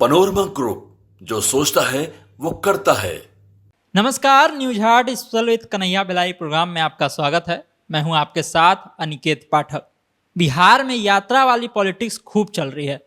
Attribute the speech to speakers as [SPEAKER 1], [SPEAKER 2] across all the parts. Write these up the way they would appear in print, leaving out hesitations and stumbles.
[SPEAKER 1] Panorama group, जो सोचता है वो करता है।
[SPEAKER 2] नमस्कार, news heart special with Kanhaiya Bhilai program में आपका स्वागत है। मैं हूं आपके साथ अनिकेत पाठक। बिहार में यात्रा वाली पॉलिटिक्स खूब चल रही है।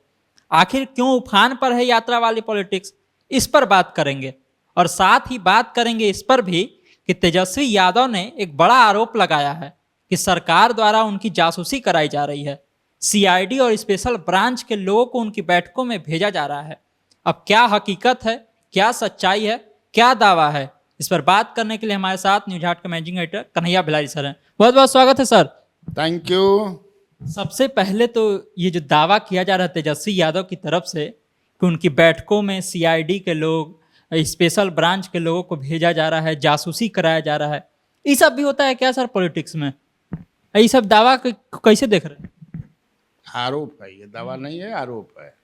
[SPEAKER 2] आखिर क्यों उफान पर है यात्रा वाली पॉलिटिक्स, इस पर बात करेंगे। और साथ ही बात करेंगे इस पर भी कि तेजस्वी यादव ने एक बड़ा आरोप लगाया है कि सरकार द्वारा उनकी जासूसी कराई जा रही है। सीआईडी और स्पेशल ब्रांच के लोगों को उनकी बैठकों में भेजा जा रहा है। अब क्या हकीकत है, क्या सच्चाई है, क्या दावा है, इस पर बात करने के लिए हमारे साथ न्यूज हार्ट के managing editor Kanhaiya Bhilai sir हैं। बहुत बहुत स्वागत है सर।
[SPEAKER 3] Thank you.
[SPEAKER 2] सबसे पहले तो ये जो दावा किया जा रहा है तेजस्वी यादव की तरफ से कि उनकी बैठकों में सीआईडी के लोग, स्पेशल ब्रांच के लोगों को भेजा जा रहा है, जासूसी कराया जा रहा है, ये सब भी होता है क्या सर पॉलिटिक्स में? ये सब दावा कैसे देख रहे हैं?
[SPEAKER 3] आरोप है, ये दावा नहीं है, आरोप है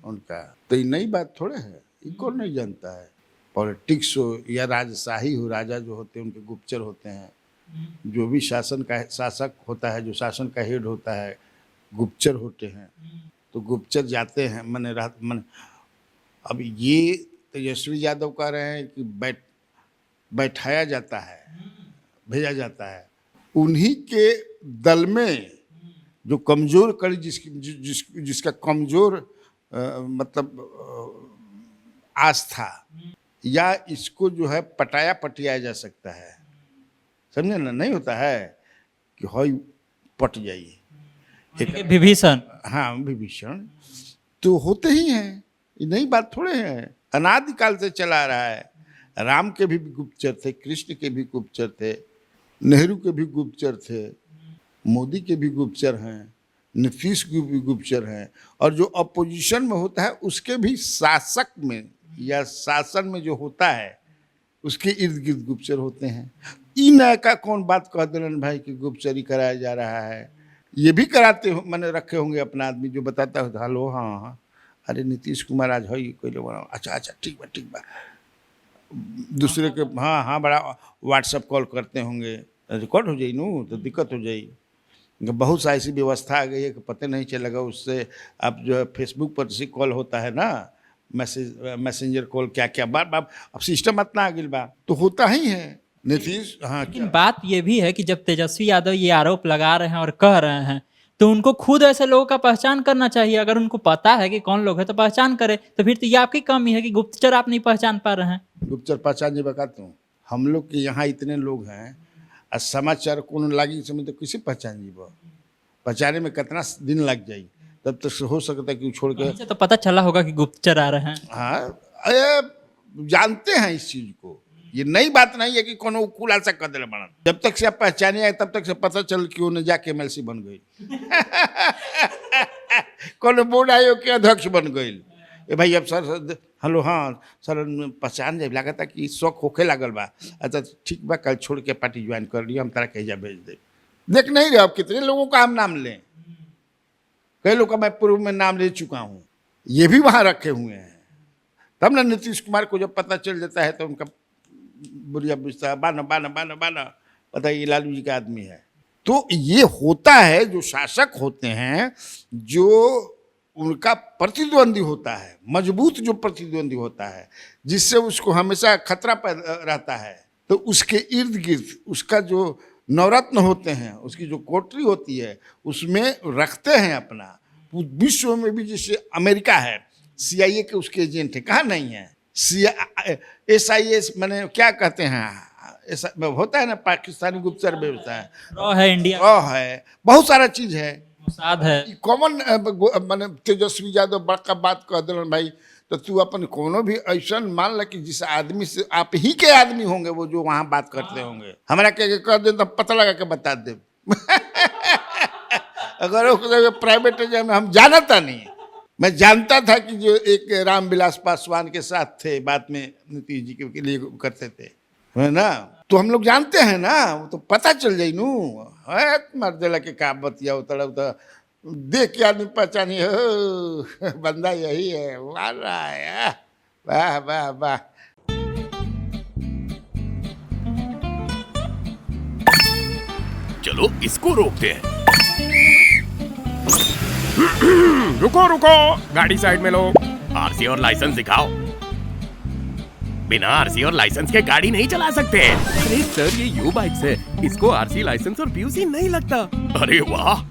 [SPEAKER 3] उनका। तो ये नई बात थोड़े है, इनको नहीं जानता है। पॉलिटिक्स हो या राजशाही हो, राजा जो होते हैं उनके गुप्तचर होते हैं। जो भी शासन का शासक होता है, जो शासन का हेड होता है, गुप्तचर होते हैं। तो गुप्तचर जाते हैं, मन अब ये तेजस्वी यादव कह रहे हैं कि बैठाया जाता है, भेजा जाता है। उन्हीं के दल में जो कमजोर कड़ी जिसका कमजोर आस्था, या इसको जो है पटाया पटियाया जा सकता है। समझे ना? नहीं होता है कि हई पट जाइए।
[SPEAKER 2] विभीषण,
[SPEAKER 3] हाँ विभीषण तो होते ही हैं, ये नई बात थोड़े है, अनादिकाल से चला रहा है। राम के भी गुप्तचर थे, कृष्ण के भी गुप्तचर थे, नेहरू के भी गुप्तचर थे, मोदी के भी गुप्तचर हैं, नीतीश के भी गुप्तचर हैं। और जो अपोजिशन में होता है उसके भी शासक में या शासन में जो होता है उसके इर्द गिर्द गुप्तचर होते हैं। इन का कौन बात कह देलन भाई कि गुप्तचरी कराया जा रहा है? ये भी कराते हो, मैंने रखे होंगे अपना आदमी जो बताता है, हेलो हाँ अरे नीतीश कुमार आज है कोई लोग, अच्छा ठीक बा। दूसरे के हाँ बड़ा व्हाट्सएप कॉल करते होंगे, रिकॉर्ड हो जाई नू तो दिक्कत हो जाई। बहुत सा ऐसी व्यवस्था आ गई है कि पता नहीं चलेगा। उससे आप जो है फेसबुक पर से कॉल होता है ना, मैसेंजर कॉल, क्या बार अब सिस्टम इतना आ गई बा, तो होता ही है। नीतीश हाँ,
[SPEAKER 2] लेकिन बात ये भी है कि जब तेजस्वी यादव ये आरोप लगा रहे हैं और कह रहे हैं, तो उनको खुद ऐसे लोगों का पहचान करना चाहिए। अगर उनको पता है कि कौन लोग है तो पहचान करे। तो फिर तो ये आपकी कमी है कि गुप्तचर आप नहीं पहचान पा रहे हैं।
[SPEAKER 3] गुप्तचर पहचान जी बताता हूँ। हम लोग के यहाँ इतने लोग हैं, और समाचार कौन लागी समय तो किसी पहचान जी पहचाने में कितना दिन लग जाए। तब तक तो हो सकता है कि छोड़ के
[SPEAKER 2] तो पता चला होगा कि गुप्तचर आ रहे हैं।
[SPEAKER 3] हाँ अरे जानते हैं इस चीज को। ये नई बात नहीं है कि कोनो खुलासा कर दे बना। जब तक से आप पहचाने आए तब तक से पता चल कि उन्हें जाके एमएलसी बन गई कोनो बोर्ड आयोग के अध्यक्ष बन गई। ए भाई अब सर हेलो हाँ सर पहचान जाए, लगा था कि शौक होके लागल बा। अच्छा ठीक बा, कल छोड़ के पार्टी ज्वाइन कर लिया, हम तारा कहिजा भेज दे। देख नहीं रहे अब कितने लोगों का हम नाम लें। कई लोगों का मैं पूर्व में नाम ले चुका हूँ, ये भी वहाँ रखे हुए हैं। तब ना नीतीश कुमार को जब पता चल जाता है तो उनका बुढ़िया बुझता है, बाना पता ये लालू जी का आदमी है। तो ये होता है, जो शासक होते हैं, जो उनका प्रतिद्वंदी होता है, मजबूत जो प्रतिद्वंदी होता है, जिससे उसको हमेशा खतरा रहता है, तो उसके इर्द गिर्द उसका जो नवरत्न होते हैं, उसकी जो कोठरी होती है, उसमें रखते हैं अपना। विश्व में भी जैसे अमेरिका है, CIA के उसके एजेंट है, कहाँ नहीं है? SIS मैंने क्या कहते हैं, ऐसा होता है ना, पाकिस्तानी गुप्तचर व्यवस्था
[SPEAKER 2] है, इंडिया
[SPEAKER 3] है, बहुत सारा चीज है,
[SPEAKER 2] मोसाद है।
[SPEAKER 3] कॉमन मैंने तेजस्वी यादव बड़का बात कह दिलन भाई। तो तू अपन कोनो भी ऐसा मान ल कि जिस आदमी से आप ही के आदमी होंगे वो जो वहाँ बात करते होंगे, हमारा क्या कर दे तो पता लगा के बता दे अगर प्राइवेट में हम जानता नहीं। मैं जानता था कि जो एक रामविलास पासवान के साथ थे, बाद में नीतीश जी के लिए करते थे, है ना? तो हम लोग जानते हैं ना, वो तो पता चल जाई नू है। मर्दला के का बतिया उतर देख के आदमी पहचानी हो बंदा यही है, वाह वाह वाह।
[SPEAKER 1] चलो इसको रोकते हैं।
[SPEAKER 4] रुको गाड़ी साइड में लो। आरसी और लाइसेंस दिखाओ। बिना आरसी और लाइसेंस के गाड़ी नहीं चला सकते। अरे सर, ये यू बाइक्स है, इसको आरसी, लाइसेंस और पीयूसी नहीं लगता। अरे वाह।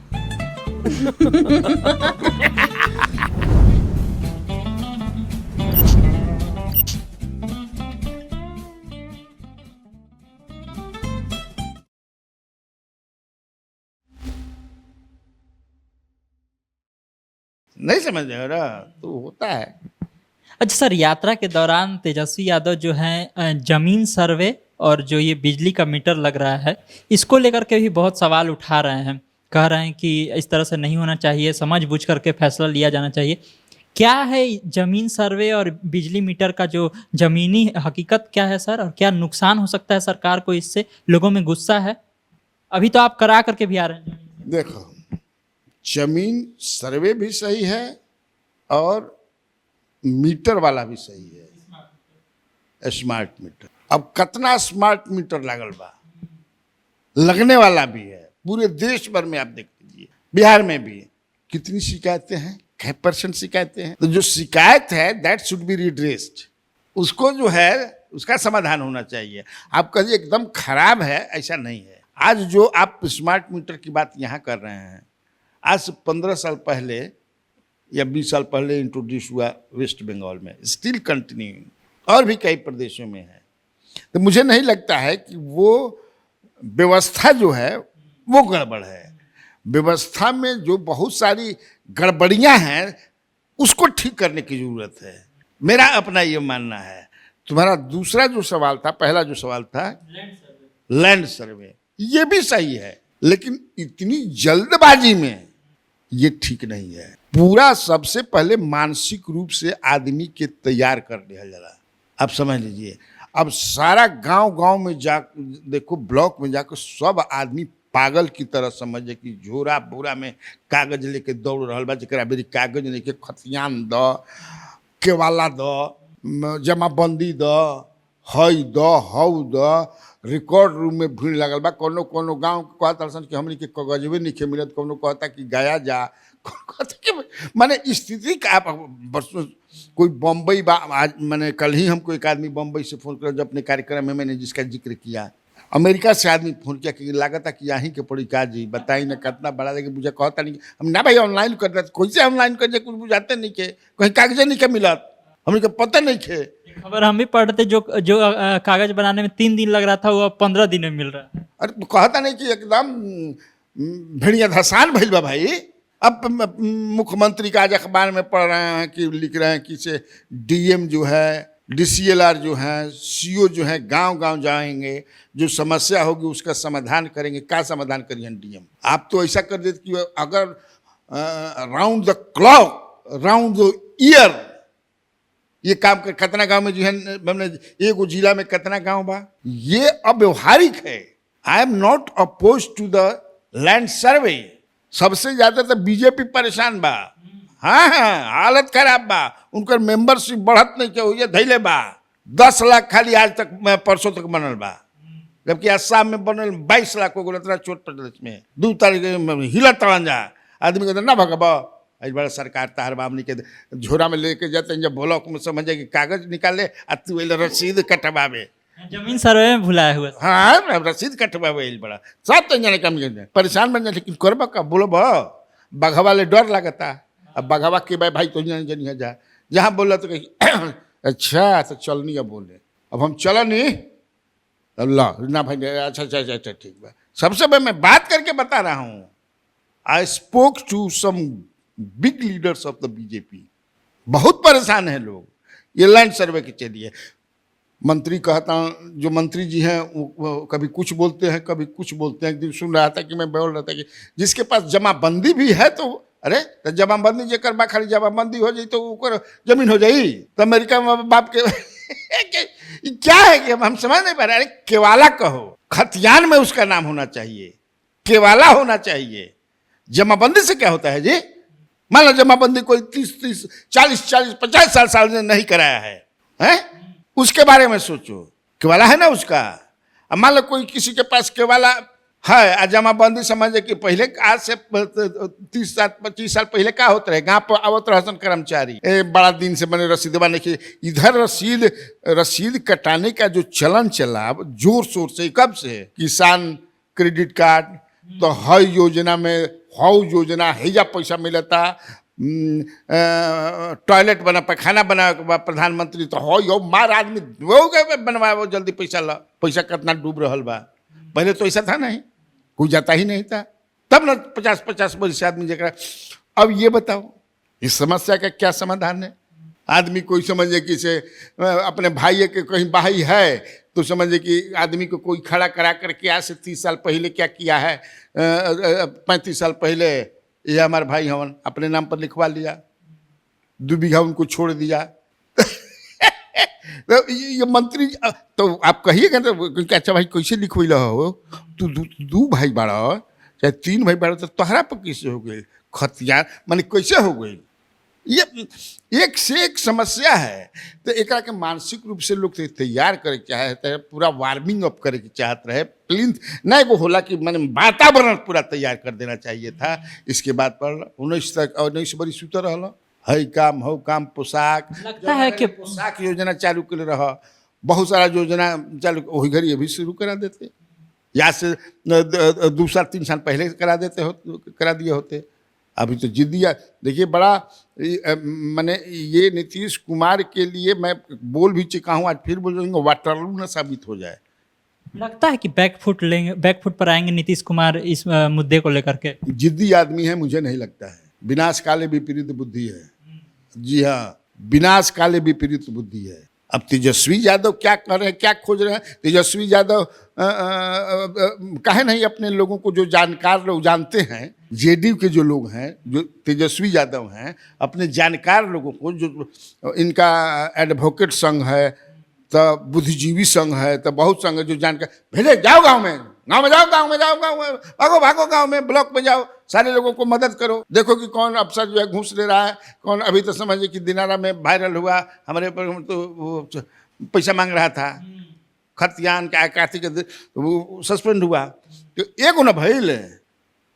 [SPEAKER 3] नहीं समझ रहे हो ना, तो होता है।
[SPEAKER 2] अच्छा सर, यात्रा के दौरान तेजस्वी यादव जो हैं जमीन सर्वे और जो ये बिजली का मीटर लग रहा है, इसको लेकर के भी बहुत सवाल उठा रहे हैं। कह रहे हैं कि इस तरह से नहीं होना चाहिए, समझ बूझ करके फैसला लिया जाना चाहिए। क्या है जमीन सर्वे और बिजली मीटर का जो जमीनी हकीकत क्या है सर, और क्या नुकसान हो सकता है सरकार को इससे? लोगों में गुस्सा है। अभी तो आप करा करके भी आ रहे हैं।
[SPEAKER 3] देखो, जमीन सर्वे भी सही है और मीटर वाला भी सही है, स्मार्ट मीटर। अब कितना स्मार्ट मीटर लागल बा, लगने वाला भी है। पूरे देश भर में आप देख लीजिए, बिहार में भी कितनी शिकायतें हैं, 6% शिकायतें हैं। तो जो शिकायत है दैट शुड बी रिड्रेस्ड, उसको जो है उसका समाधान होना चाहिए। आप कहिए एकदम खराब है, ऐसा नहीं है। आज जो आप स्मार्ट मीटर की बात यहाँ कर रहे हैं, आज से 15 साल पहले या 20 साल पहले इंट्रोड्यूस हुआ वेस्ट बंगाल में, स्टिल कंटिन्यूइंग, और भी कई प्रदेशों में है। तो मुझे नहीं लगता है कि वो व्यवस्था जो है वो गड़बड़ है। व्यवस्था में जो बहुत सारी गड़बड़ियां हैं उसको ठीक करने की जरूरत है, मेरा अपना ये मानना है। तुम्हारा दूसरा जो सवाल था, पहला जो सवाल था लैंड सर्वे, ये भी सही है, लेकिन इतनी जल्दबाजी में ये ठीक नहीं है। पूरा सबसे पहले मानसिक रूप से आदमी के तैयार कर दिया जाला। आप समझ लीजिए, अब सारा गांव में जा देखो, ब्लॉक में जाकर सब आदमी पागल की तरह समझे कि झोरा बोरा में कागज लेके दौड़ रहा बा। जरा बेरी कागज लेके खतियान द, केवाला द, जमाबंदी द, हई द, हऊ द, रिकॉर्ड रूम में भीड़ लगल बा। कोनो कोनो गांव के कहता सन कि हमनी के कागजबे नहीं मिलत, कोनो कहता कि गया जा, कहता कि माने स्थिति का आप बरसों कोई बम्बई बा। आज मैंने कल ही हमको एक आदमी बम्बई से फ़ोन किया, जब अपने कार्यक्रम में मैंने जिसका जिक्र किया। अमेरिका से आदमी फ़ोन किया कि लागत है कि यहाँ के पड़ी का जी, बताई ना कितना बड़ा लेकिन मुझे कहता नहीं। हम ना भाई ऑनलाइन कर रहे, कैसे ऑनलाइन कर दे, कुछ बुझाते नहीं के, कहीं कागज नहीं के मिलत, हमें को पता नहीं खे।
[SPEAKER 2] खबर हम भी पढ़ रहे थे, जो कागज बनाने में 3 दिन लग रहा था, वो अब 15 दिन में मिल रहा है।
[SPEAKER 3] अरे तो कहता नहीं कि एकदम भेड़िया धसान भइल बा भाई। अब मुख्यमंत्री का आज अखबार में पढ़ रहे हैं कि लिख रहे हैं कि से डीएम जो है, डीसीएलआर जो है, सीओ जो है, गांव जाएंगे, जो समस्या होगी उसका समाधान करेंगे। क्या समाधान करिए डीएम? आप तो ऐसा कर देते कि अगर round the clock, round the year ये काम कर। कितना गांव में जो है, हमने एक जिला में कितना गांव बा, ये अव्यवहारिक है। I am not oppose to the land survey. सबसे ज्यादा तो बीजेपी परेशान बा। हाँ, हालत खराब बा, उनकर मेंबरशिप बढ़त नहीं के हुई धैले बा। 10 लाख खाली आज तक, परसों तक बनल बा, जबकि आसाम में बनल 22 लाख को गोलतरा चोट प्रदेश में 2 तारीख हिला तड़न जा। आदमी कहते ना भगबा, आज बड़ा सरकार तार बामनी के झोरा में लेके जाते हैं, जब ब्लॉक में समझे कि कागज निकाले आ तू रसीद कटवावे,
[SPEAKER 2] जमीन सर्वे में भुलाया हुआ।
[SPEAKER 3] हाँ, रसीद कटवावे बड़ा सब तो जाने कम परेशान बन जाए। लेकिन करबा का बोलो बघवा ले डर लगता। अब बघवा के भाई तो जनिया जा, जहाँ बोल तो कहीं अच्छा तो चलनी। अब बोले अब हम चल नहीं, अल्लाह ना भाई, अच्छा ठीक बा। सबसे पहले मैं बात करके बता रहा हूँ, I spoke to some big leaders of the BJP. बहुत परेशान हैं लोग ये लैंड सर्वे के चलिए। मंत्री कहता हूँ, जो मंत्री जी हैं वो कभी कुछ बोलते हैं, कभी कुछ बोलते हैं। एक दिन सुन रहा था कि मैं बोल रहा था कि जिसके पास जमाबंदी भी है तो अरे तो जमाबंदी जो करबा, खाली जमाबंदी हो जाए तो ऊपर जमीन हो जाई। तो अमेरिका में बाप के क्या है कि हम समझ नहीं पा रहे। अरे केवाला कहो, खतियान में उसका नाम होना चाहिए, केवाला होना चाहिए। जमाबंदी से क्या होता है जी? मान लो जमाबंदी कोई 30, 40, 50 साल से नहीं कराया है, उसके बारे में सोचो। केवाला है ना उसका। अब मान लो कोई किसी के पास केवाला है जमाबंदी समझे कि पहले आज से 30-25 साल पहले का होता रहे, गाँव पर आवत रहसन कर्मचारी बड़ा दिन से बने रसीदवा नहीं, इधर रसीद कटाने का जो चलन चला जोर शोर से, कब से किसान क्रेडिट कार्ड, तो हर योजना में हौ योजना हैजा पैसा मिलता, टॉयलेट बना पैखाना बना प्रधानमंत्री, तो हो यो मार आदमी बनवाओ जल्दी पैसा ला, पैसा कितना डूब रहा बा। पहले तो ऐसा था नहीं, कोई जाता ही नहीं था, तब ना 50-50 वर्ष आदमी जरा। अब ये बताओ इस समस्या का क्या समाधान है? आदमी कोई समझे कि से अपने भाई के कहीं भाई है तो समझे कि आदमी को कोई खड़ा करा करके आज से 30 साल पहले क्या किया है, 35 साल पहले ये हमारे भाई हवन, अपने नाम पर लिखवा लिया, 2 बीघा उनको छोड़ दिया। तो ये मंत्री, तो आप कहिएगा तो अच्छा भाई कैसे लिखवैल हो, तू 2 भाई बाड़ा चाहे 3 भाई बाड़ा, तो तोहरा पर कैसे हो गई खतियान, माने कैसे हो गई? ये एक से एक समस्या है। तो एक के मानसिक रूप से लोग तैयार करे चाहते हैं, पूरा वार्मिंग अप करे के चाहत रहे, प्लिंथ नहीं वो होला कि मैंने वातावरण पूरा तैयार कर देना चाहिए था। इसके बाद पर 19 बरी सुतर रहा है काम हो काम पोशाक,
[SPEAKER 2] लगता है कि
[SPEAKER 3] पोशाक योजना चालू कर रहा, बहुत सारा योजना चालू वही घर ये भी शुरू करा देते, या से 2 साल 3 साल पहले करा दिए होते। अभी तो जिद्दिया देखिए बड़ा मैंने ये नीतीश कुमार के लिए मैं बोल भी चुका हूँ, आज फिर बोलूँगा, वाटरलू न साबित हो जाए।
[SPEAKER 2] लगता है कि बैकफुट पर आएंगे नीतीश कुमार इस मुद्दे को लेकर के।
[SPEAKER 3] जिद्दी आदमी है, मुझे नहीं लगता है। विनाश काले विपरीत बुद्धि है, जी हाँ, विनाश काले विपरीत बुद्धि है। अब तेजस्वी यादव क्या कर रहे हैं, क्या खोज रहे हैं? तेजस्वी यादव काहे नहीं अपने लोगों को, जो जानकार लोग जानते हैं, जेडीयू के जो लोग हैं, जो तेजस्वी यादव हैं, अपने जानकार लोगों को, जो इनका एडवोकेट संघ है, तो बुद्धिजीवी संघ है, तो बहुत संघ है जो जानकार, भेजे जाओ गाँव में भागो गाँव में, ब्लॉक में जाओ, सारे लोगों को मदद करो, देखो कि कौन अफसर जो है घूस ले रहा है, कौन। अभी तो समझिए कि दिनारा में वायरल हुआ, हमारे पर तो पैसा मांग रहा था, खतियान का कार्तिक वो सस्पेंड हुआ, तो एक न भइल,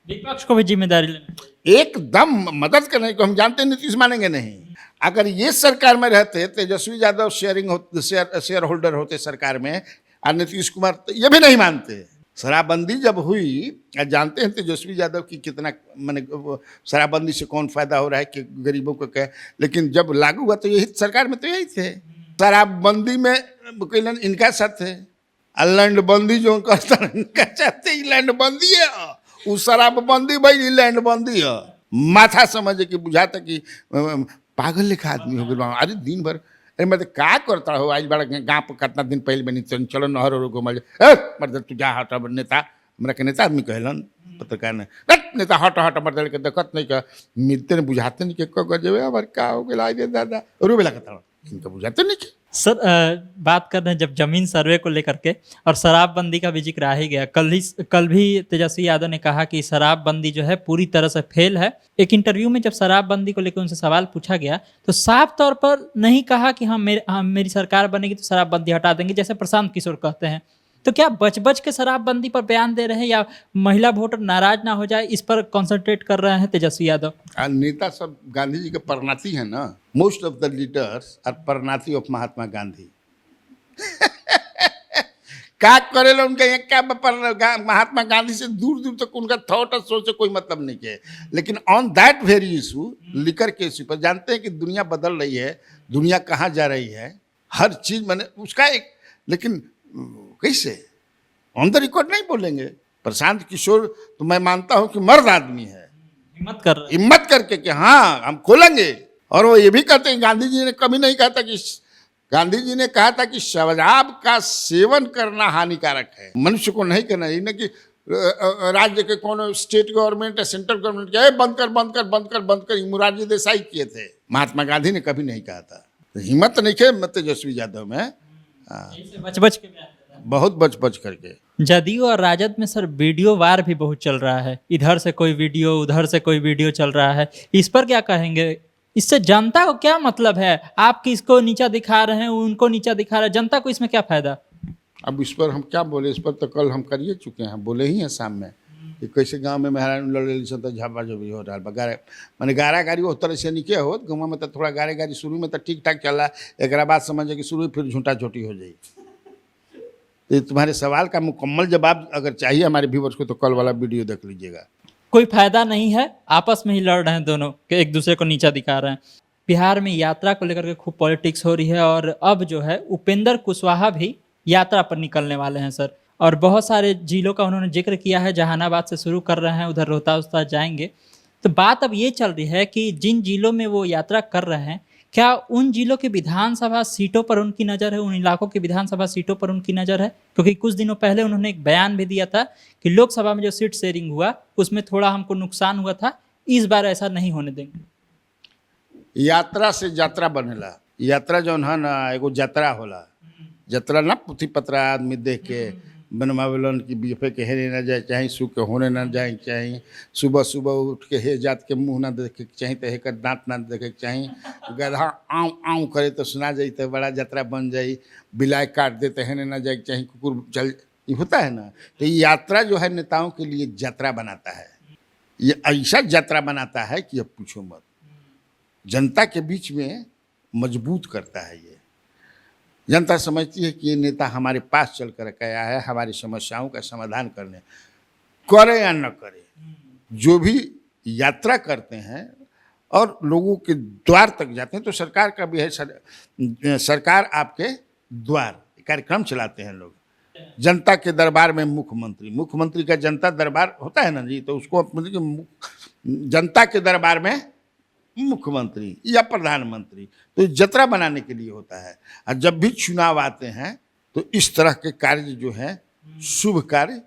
[SPEAKER 2] विपक्ष को भी जिम्मेदारी लेनी,
[SPEAKER 3] एकदम मदद करने को। हम जानते हैं नीतीश मानेंगे नहीं। अगर ये सरकार में रहते, तेजस्वी यादव शेयर होल्डर होते सरकार में, और नीतीश कुमार तो ये भी नहीं मानते। शराबबंदी जब हुई, जानते हैं तेजस्वी यादव की कितना मैंने शराबबंदी से कौन फायदा हो रहा है कि गरीबों को क्या, लेकिन जब लागू हुआ तो यही सरकार में तो यही थे। शराबबंदी में कैलन इनका साथ है, लैंडबंदी जो करता इनका चाहते, लैंडबंदी है, वो शराबबंदी भाई लैंडबंदी है। माथा समझे कि बुझाता कि पागल लिखा आदमी हो गया। अरे दिन भर अरे मैं क्या करता हो, आज बड़ा गाँव पर कितना दिन पहले बनी, चलो नहर और घूमल, मतलब तू जा हट, नेता हमरा के नेता आदमी कहलन, पत्रकार ने नेता हट मर्द के देखत नहीं का, मिलते नहीं बुझाते नहीं के गजब हमारे क्या हो गया दादा, रो बेला कहता इनका बुझाते नहीं।
[SPEAKER 2] सर बात कर रहे हैं जब जमीन सर्वे को लेकर के, और शराबबंदी का भी जिक्र आ ही गया। कल भी तेजस्वी यादव ने कहा कि शराबबंदी जो है पूरी तरह से फेल है। एक इंटरव्यू में जब शराबबंदी को लेकर उनसे सवाल पूछा गया तो साफ तौर पर नहीं कहा कि मेरी सरकार बनेगी तो शराबबंदी हटा देंगे, जैसे प्रशांत किशोर कहते हैं। तो क्या बच के शराबबंदी पर बयान दे रहे हैं, या महिला वोटर नाराज ना हो जाए इस पर कॉन्सेंट्रेट कर रहे हैं तेजस्वी यादव?
[SPEAKER 3] नेता सब गांधी जी के परनाती है ना, most of the leaders are परनाती ऑफ महात्मा गांधी। क्या करेला उनका ये क्या महात्मा गांधी से दूर तक उनका थॉट और सोच से कोई मतलब नहीं है। लेकिन on that very issue, liquor के इशू पर, जानते हैं कि दुनिया बदल रही है, दुनिया कहाँ जा रही है, हर चीज मैंने उसका एक, लेकिन कैसे ऑन द रिकॉर्ड नहीं बोलेंगे। प्रशांत किशोर तो मैं मानता हूं कि मर्द आदमी है, हिम्मत करके कि हाँ हम खोलेंगे। और वो ये भी कहते हैं, गांधी जी ने कभी नहीं कहता कि, गांधी जी ने कहा था कि शराब का सेवन करना हानिकारक है, मनुष्य को नहीं करना। ये ना कि राज्य के कौन स्टेट गवर्नमेंट या सेंट्रल गवर्नमेंट क्या बंद कर मुरारजी देसाई किए थे, महात्मा गांधी ने कभी नहीं कहा था। तो हिम्मत नहीं है तेजस्वी यादव में,
[SPEAKER 2] बच के
[SPEAKER 3] बहुत बच करके।
[SPEAKER 2] जदयू और राजद में सर वीडियो वार भी बहुत चल रहा है, इधर से कोई वीडियो उधर से कोई वीडियो चल रहा है, इस पर क्या कहेंगे? इससे जनता को क्या मतलब है? आप किसको नीचा दिखा रहे हैं, उनको नीचा दिखा रहे हैं, जनता को इसमें क्या फायदा?
[SPEAKER 3] अब इस पर हम क्या बोले, इस पर तो कल हम करिए चुके हैं, बोले ही हैं शाम में कि कैसे गांव में मेहरान लड़े तो झापा झपी हो रहा गारे मैंने गारा गाड़ी उस तरह से निके हो गाँव में तो थोड़ा गारे गाड़ी शुरू में तो ठीक ठाक चला, एक बाद समझे कि शुरू फिर झूठा छोटी हो जाए। तो तुम्हारे सवाल का मुकम्मल जवाब अगर चाहिए हमारे व्यूवर्स को तो कल वाला वीडियो देख लीजिएगा।
[SPEAKER 2] कोई फायदा नहीं है, आपस में ही लड़ रहे हैं दोनों कि एक दूसरे को नीचा दिखा रहे हैं। बिहार में यात्रा को लेकर के खूब पॉलिटिक्स हो रही है और अब जो है उपेंद्र कुशवाहा भी यात्रा पर निकलने वाले हैं सर, और बहुत सारे जिलों का उन्होंने जिक्र किया है। जहानाबाद से शुरू कर रहे हैं, उधर रोहतास जाएंगे। तो बात अब ये चल रही है कि जिन जिलों में वो यात्रा कर रहे हैं, क्या उन जिलों की विधानसभा सीटों पर उनकी नज़र है, उन इलाकों की विधानसभा सीटों पर उनकी नज़र है? क्योंकि कुछ दिनों पहले उन्होंने एक बयान भी दिया था कि लोकसभा में जो सीट शेयरिंग हुआ उसमें थोड़ा हमको नुकसान हुआ था, इस बार ऐसा नहीं होने देंगे।
[SPEAKER 3] यात्रा से यात्रा बनेला, यात्रा जौन है ना एगो यात्रा होला, यात्रा ना पुथी पत्रा आदमी देख के बनवावेलन कि बीफे के हेरे ना जाए चाहे सू के होने ना जाए चाहे, सुबह सुबह उठ के हे जात के मुँह ना देखे के चाहे, तो हेकर दांत ना देखे के चाहे, गधा आँव आँव करे तो सुना जाए तो बड़ा यात्रा बन जाए, बिलाय काट दे तो हेने ना जाए चाहे, कुकुर चल, ये होता है ना। तो ये यात्रा जो है नेताओं के लिए यात्रा बनाता है, ये ऐसा यात्रा बनाता है कि अब पूछो मत, जनता के बीच में मजबूत करता है। ये जनता समझती है कि ये नेता हमारे पास चल कर आया है हमारी समस्याओं का समाधान करने, करे या न करे, जो भी यात्रा करते हैं और लोगों के द्वार तक जाते हैं। तो सरकार का भी है, सरकार आपके द्वार कार्यक्रम चलाते हैं लोग। जनता के दरबार में मुख्यमंत्री, मुख्यमंत्री का जनता दरबार होता है ना जी, तो उसको मतलब जनता के दरबार में मुख्यमंत्री या प्रधानमंत्री, तो यात्रा बनाने के लिए होता है। और जब भी चुनाव आते हैं तो इस तरह के कार्य जो है शुभ कार्य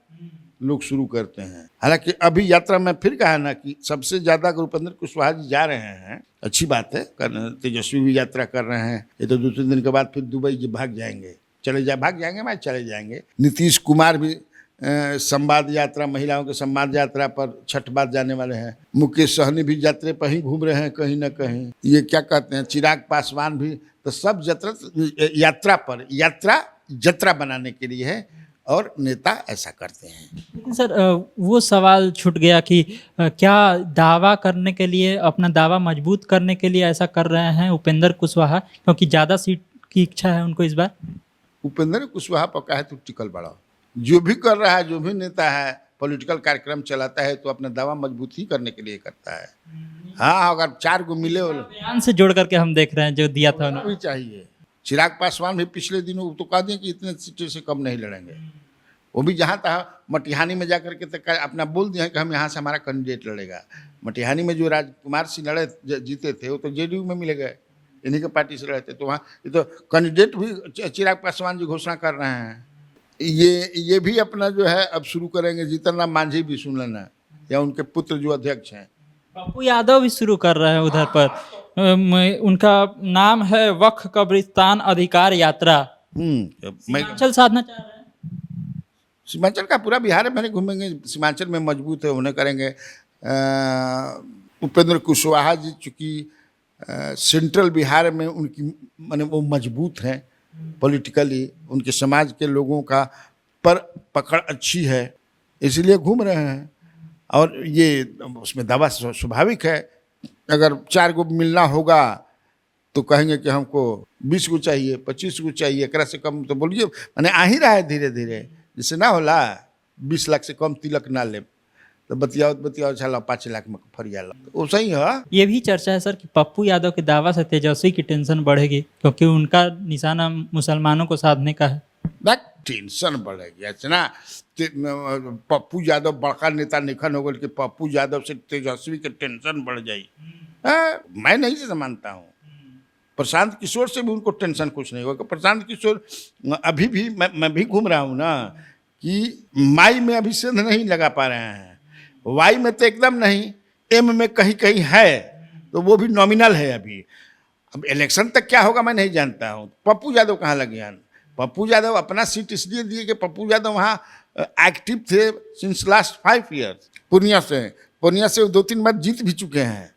[SPEAKER 3] लोग शुरू करते हैं। हालांकि अभी यात्रा में फिर कहा ना कि सबसे ज्यादा उपेंद्र कुशवाहा जी जा रहे हैं, अच्छी बात है, तेजस्वी भी यात्रा कर रहे हैं। ये तो 2-3 दिन के बाद फिर दुबई जी भाग जाएंगे, भाग जाएंगे मैं चले जाएंगे। नीतीश कुमार भी संवाद यात्रा, महिलाओं के संवाद यात्रा पर छठ बाद जाने वाले हैं। मुकेश सहनी भी यात्रा पर ही घूम रहे हैं कहीं ना कहीं। ये क्या कहते हैं, चिराग पासवान भी, तो सब यात्रा पर यात्रा बनाने के लिए है और नेता ऐसा करते हैं।
[SPEAKER 2] लेकिन सर वो सवाल छूट गया कि क्या दावा करने के लिए, अपना दावा मजबूत करने के लिए ऐसा कर रहे हैं उपेंद्र कुशवाहा, क्योंकि ज़्यादा सीट की इच्छा है उनको इस बार? उपेंद्र
[SPEAKER 3] कुशवाहा पक्का है तो टिकल बड़ा, जो भी कर रहा है, जो भी नेता है पॉलिटिकल कार्यक्रम चलाता है तो अपना दावा मजबूत ही करने के लिए करता है। हाँ, अगर 4 को मिले
[SPEAKER 2] बयान से जोड़ करके हम देख रहे हैं जो दिया था उन्होंने,
[SPEAKER 3] भी चाहिए। चिराग पासवान भी पिछले दिनों तो कह दिए कि इतने सीटों से कम नहीं लड़ेंगे। वो भी जहाँ तहाँ मटिहानी में जाकर के तक अपना बोल दिया कि हम यहाँ से हमारा कैंडिडेट लड़ेगा। मटिहानी में जो राजकुमार सिंह लड़े जीते थे वो तो जेडीयू में मिले गए, इन्हीं के पार्टी से लड़े थे। तो वहाँ ये तो कैंडिडेट भी चिराग पासवान जी घोषणा कर रहे हैं। ये भी अपना जो है अब शुरू करेंगे। जीतन राम मांझी भी सुन लेना, या उनके पुत्र जो अध्यक्ष हैं।
[SPEAKER 2] पप्पू यादव भी शुरू कर रहे हैं उधर पर, उनका नाम है वक्फ कब्रिस्तान अधिकार यात्रा। सीमांचल साधना चाह रहे हैं।
[SPEAKER 3] सीमांचल का पूरा बिहार में घूमेंगे, सीमांचल में मजबूत है उन्हें करेंगे। उपेंद्र कुशवाहा जी चूँकि सेंट्रल बिहार में उनकी माने वो मजबूत हैं पॉलिटिकली, उनके समाज के लोगों का पर पकड़ अच्छी है, इसलिए घूम रहे हैं। और ये उसमें दावा स्वाभाविक है। अगर 4 को मिलना होगा तो कहेंगे कि हमको 20 को चाहिए, 25 को चाहिए, एक से कम तो बोलिए, मैंने आ ही रहा है धीरे धीरे। जिससे ना होला 20 लाख से कम तिलक ना ले तो बतियाओ चला 5 लाख में फरिया ला, वो सही है।
[SPEAKER 2] ये भी चर्चा है सर कि पप्पू यादव के दावा से तेजस्वी की टेंशन बढ़ेगी, क्योंकि उनका निशाना मुसलमानों को साधने का है।
[SPEAKER 3] टेंशन बढ़ेगी इतना। पप्पू यादव बड़का नेता निखन हो गए कि पप्पू यादव से तेजस्वी की टेंशन बढ़ जाए, मैं नहीं से मानता हूँ। प्रशांत किशोर से भी उनको टेंशन कुछ नहीं होगा। प्रशांत किशोर अभी भी मैं भी घूम रहा हूँ ना कि माई में अभी सिंध नहीं लगा पा रहे हैं, वाई में तो एकदम नहीं, एम में कहीं कहीं है, तो वो भी नॉमिनल है अभी। अब इलेक्शन तक क्या होगा मैं नहीं जानता हूँ। पप्पू यादव कहाँ लगे हैं? पप्पू यादव अपना सीट इसलिए दिए कि पप्पू यादव वहाँ एक्टिव थे सिंस लास्ट 5 ईयर्स। पूर्णिया से 2-3 बार जीत भी चुके हैं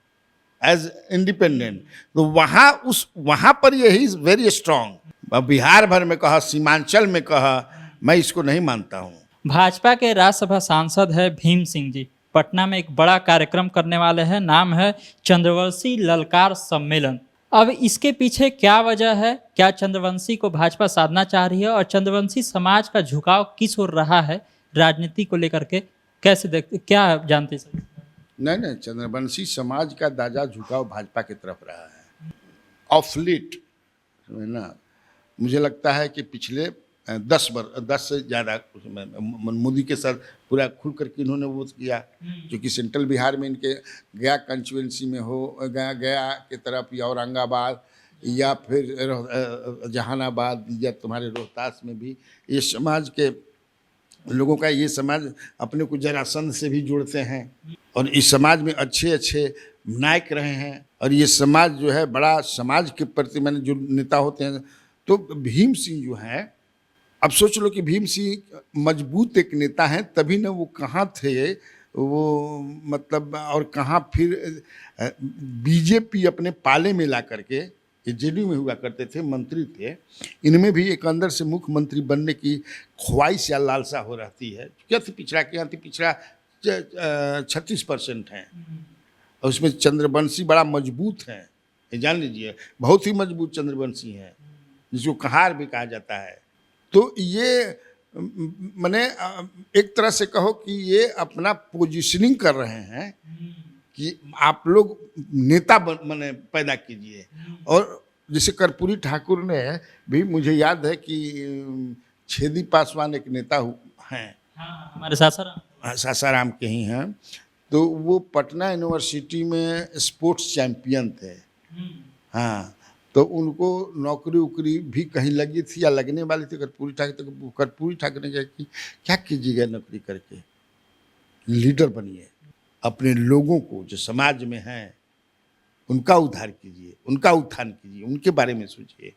[SPEAKER 3] एज इंडिपेंडेंट। तो वहाँ पर ये he is very strong. Bihar भर में कहा, सीमांचल में कहा, मैं इसको नहीं मानता हूँ।
[SPEAKER 2] भाजपा के राज्यसभा सांसद है भीम सिंह जी, पटना में एक बड़ा कार्यक्रम करने वाले हैं, नाम है चंद्रवंशी ललकार सम्मेलन। अब इसके पीछे क्या वजह है, क्या चंद्रवंशी को भाजपा साधना चाह रही है और चंद्रवंशी समाज का झुकाव किस ओर रहा है राजनीति को लेकर के, कैसे देखते, क्या जानते सर?
[SPEAKER 3] नहीं, चंद्रवंशी समाज का दादा झुकाव भाजपा की तरफ रहा है ऑफ लेट, ना। मुझे लगता है कि पिछले 10 से ज़्यादा मोदी के साथ पूरा खुल करके इन्होंने वोट किया, क्योंकि सेंट्रल बिहार में इनके गया कंस्टिट्यूएंसी में हो, गया की तरफ या औरंगाबाद या फिर जहानाबाद या तुम्हारे रोहतास में भी ये समाज के लोगों का, ये समाज अपने को जरासंध से भी जोड़ते हैं और इस समाज में अच्छे अच्छे नायक रहे हैं और ये समाज जो है बड़ा समाज के प्रति मैंने जो नेता होते हैं, तो भीम सिंह जो हैं, अब सोच लो कि भीम सिंह मजबूत एक नेता हैं, तभी ना वो कहाँ थे वो, मतलब और कहाँ फिर बीजेपी अपने पाले में ला करके, ये जेडीयू में हुआ करते थे, मंत्री थे, इनमें भी एक अंदर से मुख्यमंत्री बनने की ख्वाहिश या लालसा हो रहती है। क्या थी पिछड़ा, क्या थी पिछड़ा 36% है और उसमें चंद्रवंशी बड़ा मजबूत है, ये जान लीजिए, बहुत ही मजबूत चंद्रवंशी है, जिसको कहार भी कहा जाता है। तो ये मैंने एक तरह से कहो कि ये अपना पोजीशनिंग कर रहे हैं कि आप लोग नेता मैंने पैदा कीजिए। और जैसे कर्पूरी ठाकुर ने भी, मुझे याद है कि छेदी पासवान एक नेता हैं,
[SPEAKER 2] हमारे
[SPEAKER 3] सासाराम के ही हैं, तो वो पटना यूनिवर्सिटी में स्पोर्ट्स चैंपियन थे। हाँ, तो उनको नौकरी उकरी भी कहीं लगी थी या लगने वाली थी कर्पूरी ठाकुर, तो कर्पूरी ठाकुर ने कहा कि क्या कीजिएगा नौकरी करके, लीडर बनिए, अपने लोगों को जो समाज में हैं उनका उद्धार कीजिए, उनका उत्थान कीजिए, उनके बारे में सोचिए,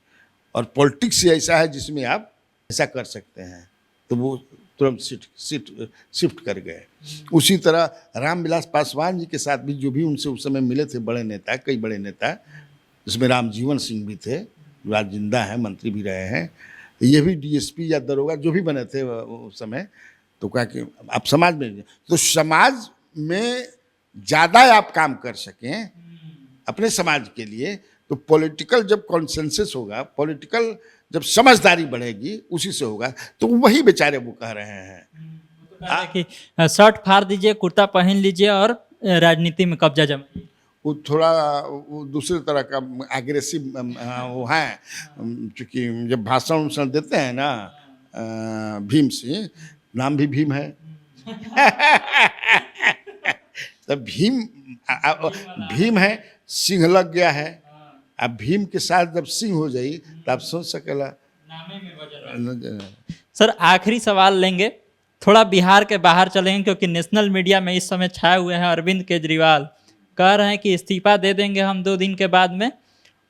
[SPEAKER 3] और पॉलिटिक्स ऐसा है जिसमें आप ऐसा कर सकते हैं। तो वो तुरंत शिफ्ट कर गए। उसी तरह रामविलास पासवान जी के साथ भी, जो भी उनसे उस समय मिले थे बड़े नेता, कई बड़े नेता, जिसमें रामजीवन सिंह भी थे, जो आज जिंदा हैं, मंत्री भी रहे हैं, ये भी डीएसपी या दरोगा जो भी बने थे उस समय, तो कहा कि आप समाज में, तो समाज में ज़्यादा आप काम कर सकें अपने समाज के लिए, तो पॉलिटिकल जब कॉन्सेंसस होगा, पॉलिटिकल जब समझदारी बढ़ेगी, उसी से होगा। तो वही बेचारे वो कह रहे हैं
[SPEAKER 2] कि शर्ट फाड़ दीजिए, कुर्ता पहन लीजिए और राजनीति में कब्जा जमाइए।
[SPEAKER 3] वो थोड़ा वो दूसरे तरह का एग्रेसिव वो है, क्योंकि जब भाषण देते हैं ना, भीम सिंह, नाम भी भीम है तो भीम है, सिंह लग गया है। अब भीम के साथ जब सिंह हो जाई तो आप सोच सकेला।
[SPEAKER 2] सर आखिरी सवाल लेंगे, थोड़ा बिहार के बाहर चलेंगे, क्योंकि नेशनल मीडिया में इस समय छाए हुए हैं अरविंद केजरीवाल, कह रहे हैं कि इस्तीफा दे देंगे हम 2 दिन के बाद में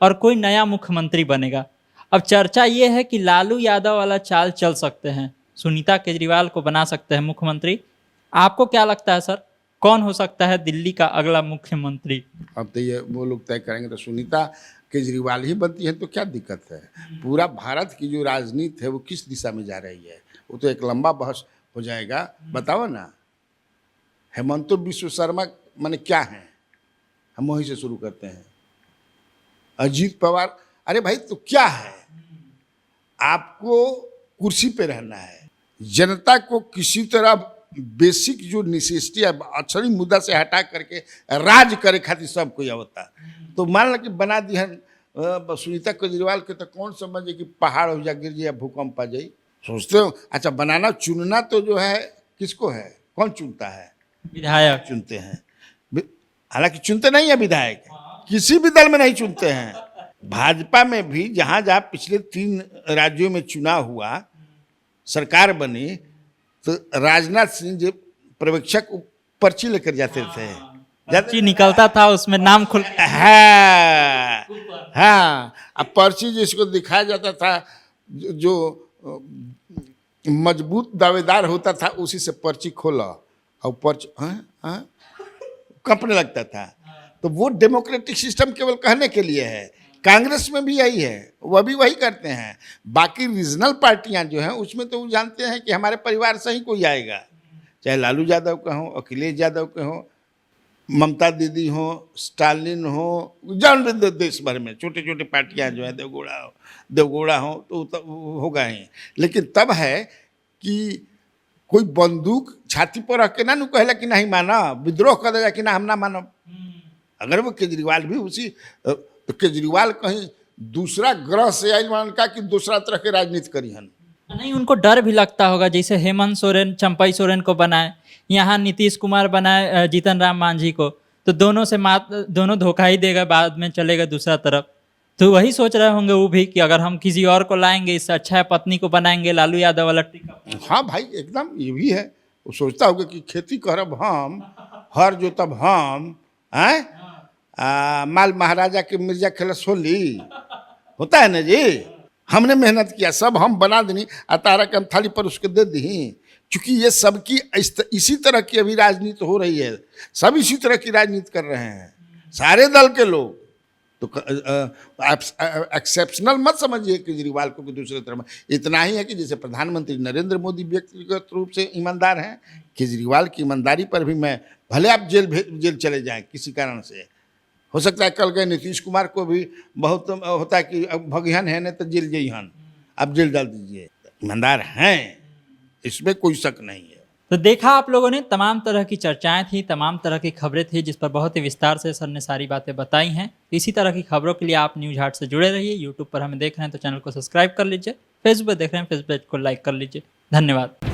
[SPEAKER 2] और कोई नया मुख्यमंत्री बनेगा। अब चर्चा ये है कि लालू यादव वाला चाल चल सकते हैं, सुनीता केजरीवाल को बना सकते हैं मुख्यमंत्री। आपको क्या लगता है सर, कौन हो सकता है दिल्ली का अगला मुख्यमंत्री?
[SPEAKER 3] अब तो ये वो लोग तय करेंगे, तो सुनीता केजरीवाल ही बनती है तो क्या दिक्कत है। पूरा भारत की जो राजनीति है वो किस दिशा में जा रही है, वो तो एक लंबा बहस हो जाएगा। बताओ ना, हेमंत बिश्व शर्मा माने क्या है, हम वहीं से शुरू करते हैं। अजीत पवार, अरे भाई तो क्या है, आपको कुर्सी पे रहना है, जनता को किसी तरह बेसिक जो नेसेसिटी है, अक्षरी मुद्दा से हटा करके राज करे खातिर सब कोई आवता। तो मान लो कि बना दिया सुनीता केजरीवाल के, तो कौन समझे कि पहाड़ हो जा, गिर जाए, भूकंप आ जाए, सोचते हो। अच्छा, बनाना चुनना तो जो है किसको है, कौन चुनता है,
[SPEAKER 2] विधायक
[SPEAKER 3] चुनते हैं। हालांकि चुनते नहीं है विधायक, किसी भी दल में नहीं चुनते हैं। भाजपा में भी जहाँ जहाँ पिछले 3 राज्यों में चुनाव हुआ, सरकार बनी, तो राजनाथ सिंह जो पर्यवेक्षक पर्ची लेकर जाते थे,
[SPEAKER 2] पर्ची निकलता था, उसमें नाम खुल,
[SPEAKER 3] हाँ, अब पर्ची जिसको दिखाया जाता था, जो मजबूत दावेदार होता था, उसी से पर्ची खोला और पर्ची कंपने लगता था। तो वो डेमोक्रेटिक सिस्टम केवल कहने के लिए है, कांग्रेस में भी यही है, वह भी वही करते हैं। बाकी रीजनल पार्टियां जो हैं उसमें तो वो जानते हैं कि हमारे परिवार से ही कोई आएगा, चाहे लालू यादव का हो, अखिलेश यादव के हो, ममता दीदी हो, स्टालिन हो, जान देश भर में छोटे छोटे पार्टियां जो है, देवगौड़ा हो तो होगा ही। लेकिन तब है कि कोई बंदूक छाती पर रख के ना कहला कि नहीं माना, विद्रोह कर देगा कि ना हम ना मानब। अगर वो केजरीवाल भी उसी तो केजरीवाल कहीं दूसरा ग्रह से आयल मान का कि दूसरा तरह के राजनीति करी हन।
[SPEAKER 2] नहीं, उनको डर भी लगता होगा, जैसे हेमंत सोरेन चंपई सोरेन को बनाए, यहाँ नीतीश कुमार बनाए जीतन राम मांझी को, तो दोनों धोखा ही देगा, बाद में चलेगा दूसरा तरफ। तो वही सोच रहे होंगे वो भी कि अगर हम किसी और को लाएंगे, इससे अच्छा है पत्नी को बनाएंगे लालू यादव वाला टिकट।
[SPEAKER 3] हाँ भाई, एकदम ये भी है। वो सोचता होगा कि खेती करब हम, हर जोतब हम, माल महाराजा के मिर्जा खेलस होली, होता है ना जी। हमने मेहनत किया, सब हम बना देनी, तारा के हम थाली पर उसके दे दी। चूंकि ये सबकी इसी तरह की अभी राजनीति हो रही है, सब इसी तरह की राजनीति कर रहे हैं, सारे दल के लोग। तो एक्सेप्शनल मत समझिए केजरीवाल को कि दूसरे तरफ। इतना ही है कि जैसे प्रधानमंत्री नरेंद्र मोदी व्यक्तिगत रूप से ईमानदार हैं, केजरीवाल की ईमानदारी पर भी मैं, भले आप जेल चले जाएं किसी कारण से, हो सकता है कल गए नीतीश कुमार को भी बहुत होता है कि अब भगिहन है नहीं तो जेल जइहन, आप जेल डाल दीजिए। ईमानदार हैं, इसमें कोई शक नहीं है।
[SPEAKER 2] तो देखा आप लोगों ने, तमाम तरह की चर्चाएं थी, तमाम तरह की खबरें थी, जिस पर बहुत ही विस्तार से सर ने सारी बातें बताई हैं। इसी तरह की खबरों के लिए आप न्यूज़ हाट से जुड़े रहिए। यूट्यूब पर हमें देख रहे हैं तो चैनल को सब्सक्राइब कर लीजिए, फेसबुक देख रहे हैं फेसबुक पेज को लाइक कर लीजिए। धन्यवाद।